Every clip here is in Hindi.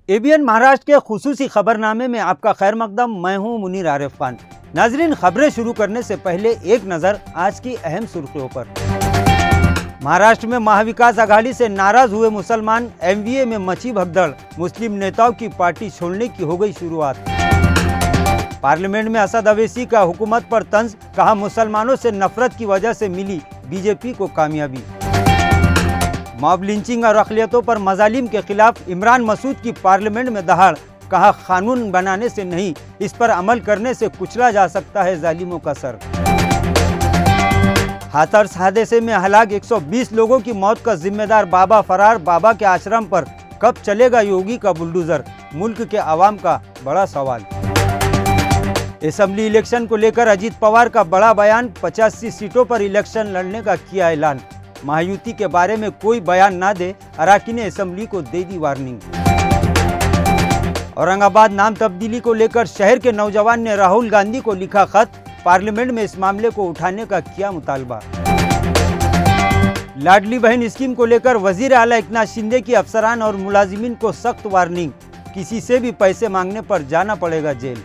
एबीएन महाराष्ट्र के खुसूसी खबरनामे में आपका खैर मकदम। मैं हूं मुनीर आरिफ खान। नाजरीन, खबरें शुरू करने से पहले एक नज़र आज की अहम सुर्खियों पर। महाराष्ट्र में महाविकास आघाड़ी से नाराज हुए मुसलमान, एमवीए में मची भगदड़, मुस्लिम नेताओं की पार्टी छोड़ने की हो गई शुरुआत। पार्लियामेंट में असद अवैसी का हुकूमत पर तंज, कहा मुसलमानों से नफरत की वजह से मिली बीजेपी को कामयाबी। मॉब लिंचिंग और अक़लियतों पर मजालिम के खिलाफ इमरान मसूद की पार्लियामेंट में दहाड़, कहा कानून बनाने से नहीं, इस पर अमल करने से कुचला जा सकता है जालिमों का सर। हाथरस हादसे में हलाक 120 लोगों की मौत का जिम्मेदार बाबा फरार, बाबा के आश्रम पर कब चलेगा योगी का बुलडोजर, मुल्क के आवाम का बड़ा सवाल। असेंबली इलेक्शन को लेकर अजीत पवार का बड़ा बयान, 85 सीटों पर इलेक्शन लड़ने का किया ऐलान। महायुति के बारे में कोई बयान ना दे, अराकीन असेंबली को दे दी वार्निंग। औरंगाबाद नाम तब्दीली को लेकर शहर के नौजवान ने राहुल गांधी को लिखा खत, पार्लियामेंट में इस मामले को उठाने का किया मुतालबा। लाडली बहन स्कीम को लेकर वजीर आला एकनाथ शिंदे की अफसरान और मुलाजिमीन को सख्त वार्निंग, किसी से भी पैसे मांगने पर जाना पड़ेगा जेल।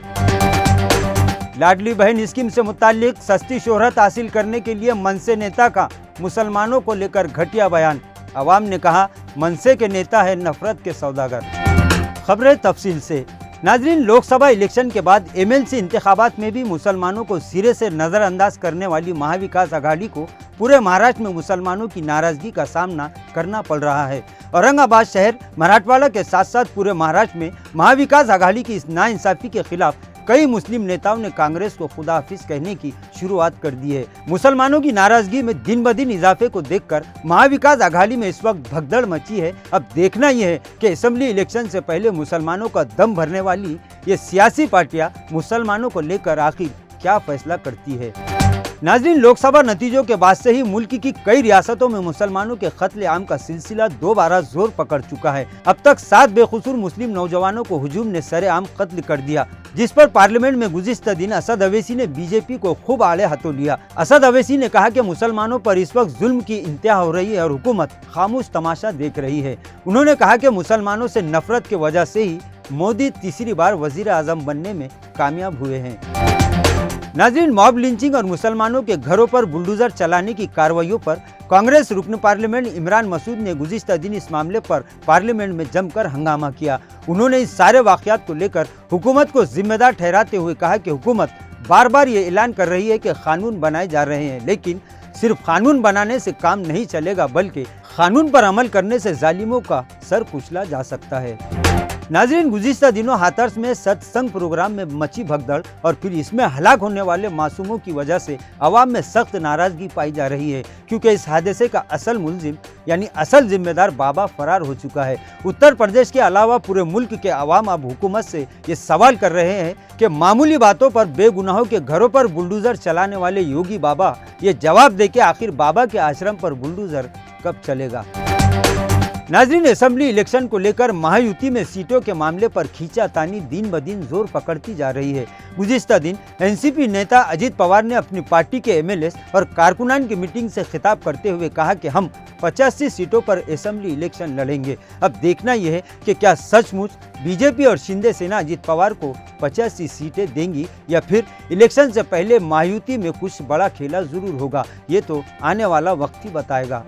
लाडली बहन स्कीम से मुताल्लिक सस्ती शोहरत हासिल करने के लिए मनसे नेता का मुसलमानों को लेकर घटिया बयान, अवाम ने कहा मनसे के नेता है नफरत के सौदागर। खबरें तफसील से। नाजरीन, लोकसभा इलेक्शन के बाद एमएलसी इंतखाबात में भी मुसलमानों को सिरे से नज़रअंदाज करने वाली महाविकास आघाड़ी को पूरे महाराष्ट्र में मुसलमानों की नाराजगी का सामना करना पड़ रहा है। औरंगाबाद शहर, मराठवाड़ा के साथ साथ पूरे महाराष्ट्र में महाविकास आघाड़ी की इस नाइंसाफी के खिलाफ कई मुस्लिम नेताओं ने कांग्रेस को खुदा हाफिज कहने की शुरुआत कर दी है। मुसलमानों की नाराजगी में दिन ब दिन इजाफे को देखकर महाविकास आघाड़ी में इस वक्त भगदड़ मची है। अब देखना यह है कि असेंबली इलेक्शन से पहले मुसलमानों का दम भरने वाली ये सियासी पार्टियां मुसलमानों को लेकर आखिर क्या फैसला करती है। नाज़रीन, लोकसभा नतीजों के बाद से ही मुल्क की कई रियासतों में मुसलमानों के कत्ल आम का सिलसिला दोबारा जोर पकड़ चुका है। अब तक 7 बेकसूर मुस्लिम नौजवानों को हुजूम ने सरेआम कत्ल कर दिया, जिस पर पार्लियामेंट में गुज़िश्ता दिन असद अवैसी ने बीजेपी को खूब आड़े हाथों लिया। असद अवैसी ने कहा कि मुसलमानों पर इस वक्त जुल्म की इंतहा हो रही है और हुकूमत खामोश तमाशा देख रही है। उन्होंने कहा कि मुसलमानों से नफरत की वजह से ही मोदी तीसरी बार वजीर आजम बनने में कामयाब हुए हैं। नाज़रीन, मॉब लिंचिंग और मुसलमानों के घरों पर बुलडोजर चलाने की कार्रवाइयों पर कांग्रेस रुकन पार्लियामेंट इमरान मसूद ने गुज़िश्ता दिन इस मामले पर पार्लियामेंट में जमकर हंगामा किया। उन्होंने इस सारे वाक़यात को लेकर हुकूमत को जिम्मेदार ठहराते हुए कहा कि हुकूमत बार बार ये ऐलान कर रही है कि कानून बनाए जा रहे हैं, लेकिन सिर्फ कानून बनाने से काम नहीं चलेगा, बल्कि कानून पर अमल करने से जालिमों का सर कुचला जा सकता है। नाज़रीन, गुज़िश्ता दिनों हाथरस में सत्संग प्रोग्राम में मची भगदड़ और फिर इसमें हलाक होने वाले मासूमों की वजह से अवाम में सख्त नाराजगी पाई जा रही है, क्योंकि इस हादसे का असल मुलजिम यानी असल जिम्मेदार बाबा फरार हो चुका है। उत्तर प्रदेश के अलावा पूरे मुल्क के अवाम अब हुकूमत से ये सवाल कर रहे हैं कि मामूली बातों पर बेगुनाहों के घरों पर बुलडोजर चलाने वाले योगी बाबा ये जवाब दे के आखिर बाबा के आश्रम पर बुलडोजर कब चलेगा। नाज़रीन, असेंबली इलेक्शन को लेकर महायुति में सीटों के मामले पर खींचातानी दिन ब दिन जोर पकड़ती जा रही है। गुज़िश्ता दिन एनसीपी नेता अजीत पवार ने अपनी पार्टी के एमएलए और कारकुनान की मीटिंग से खिताब करते हुए कहा कि हम 85 सीटों पर असेंबली इलेक्शन लड़ेंगे। अब देखना यह है कि क्या सचमुच बीजेपी और शिंदे सेना अजीत पवार को 85 सीटें देंगी या फिर इलेक्शन से पहले महायुति में कुछ बड़ा खेला जरूर होगा। ये तो आने वाला वक्त ही बताएगा।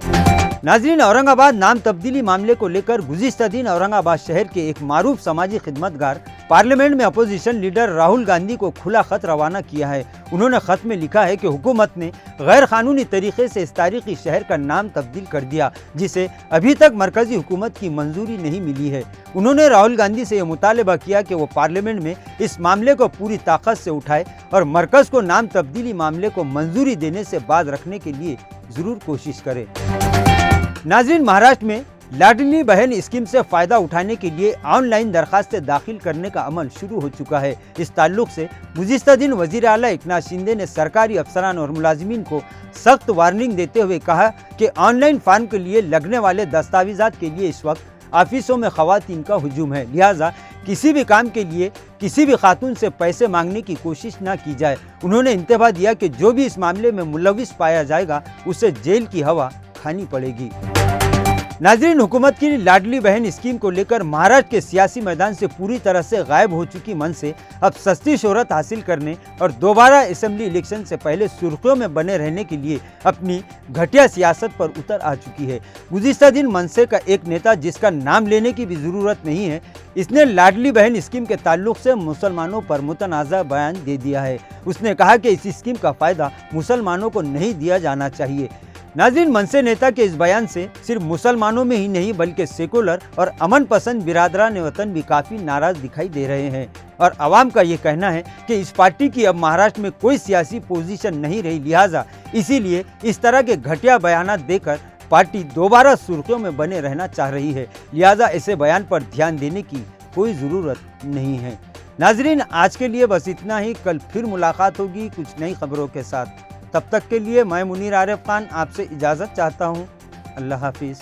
नाज़रीन, औरंगाबाद नाम तब्दीली मामले को लेकर गुज़िश्ता दिन औरंगाबाद शहर के एक मारूफ समाजी खिदमतगार पार्लियामेंट में अपोजिशन लीडर राहुल गांधी को खुला खत रवाना किया है। उन्होंने खत में लिखा है कि हुकूमत ने गैर कानूनी तरीके से इस तारीखी शहर का नाम तब्दील कर दिया, जिसे अभी तक मरकजी हुकूमत की मंजूरी नहीं मिली है। उन्होंने राहुल गांधी से यह मुतालबा किया कि वो पार्लियामेंट में इस मामले को पूरी ताकत से उठाए और मरकज को नाम तब्दीली मामले को मंजूरी देने से बाज रखने के लिए जरूर कोशिश करे। नाज़रीन, महाराष्ट्र में लाडली बहन स्कीम से फ़ायदा उठाने के लिए ऑनलाइन दरखास्तें दाखिल करने का अमल शुरू हो चुका है। इस ताल्लुक से गुज़िश्ता दिन वज़ीर आला एकनाथ शिंदे ने सरकारी अफसरान और मुलाजिमीन को सख्त वार्निंग देते हुए कहा कि ऑनलाइन फॉर्म के लिए लगने वाले दस्तावेजात के लिए इस वक्त ऑफिसों में ख़वातीन का हुजूम है, लिहाजा किसी भी काम के लिए किसी भी खातून से पैसे मांगने की कोशिश न की जाए। उन्होंने इंतबा दिया कि जो भी इस मामले में मुलविस पाया जाएगा उसे जेल की हवा खानी पड़ेगी। नाजरीन, हुकूमत की लाडली बहन स्कीम को लेकर महाराष्ट्र के सियासी मैदान से पूरी तरह से गायब हो चुकी मनसे अब सस्ती शोहरत हासिल करने और दोबारा असेंबली इलेक्शन से पहले सुर्खियों में बने रहने के लिए अपनी घटिया सियासत पर उतर आ चुकी है। गुज़िश्ता दिन मनसे का एक नेता, जिसका नाम लेने की भी ज़रूरत नहीं है, इसने लाडली बहन स्कीम के ताल्लुक से मुसलमानों पर मुतनाज़ा बयान दे दिया है। उसने कहा कि इस स्कीम का फ़ायदा मुसलमानों को नहीं दिया जाना चाहिए। नाज़रीन, मनसे नेता के इस बयान से सिर्फ मुसलमानों में ही नहीं बल्कि सेकुलर और अमन पसंद बिरादरान वतन भी काफ़ी नाराज दिखाई दे रहे हैं और आवाम का ये कहना है कि इस पार्टी की अब महाराष्ट्र में कोई सियासी पोजीशन नहीं रही, लिहाजा इसीलिए इस तरह के घटिया बयान देकर पार्टी दोबारा सुर्खियों में बने रहना चाह रही है। लिहाजा ऐसे बयान पर ध्यान देने की कोई ज़रूरत नहीं है। नाज़रीन, आज के लिए बस इतना ही। कल फिर मुलाकात होगी कुछ नई खबरों के साथ। तब तक के लिए मैं मुनीर आरिफ खान आपसे इजाज़त चाहता हूँ। अल्लाह हाफिज़।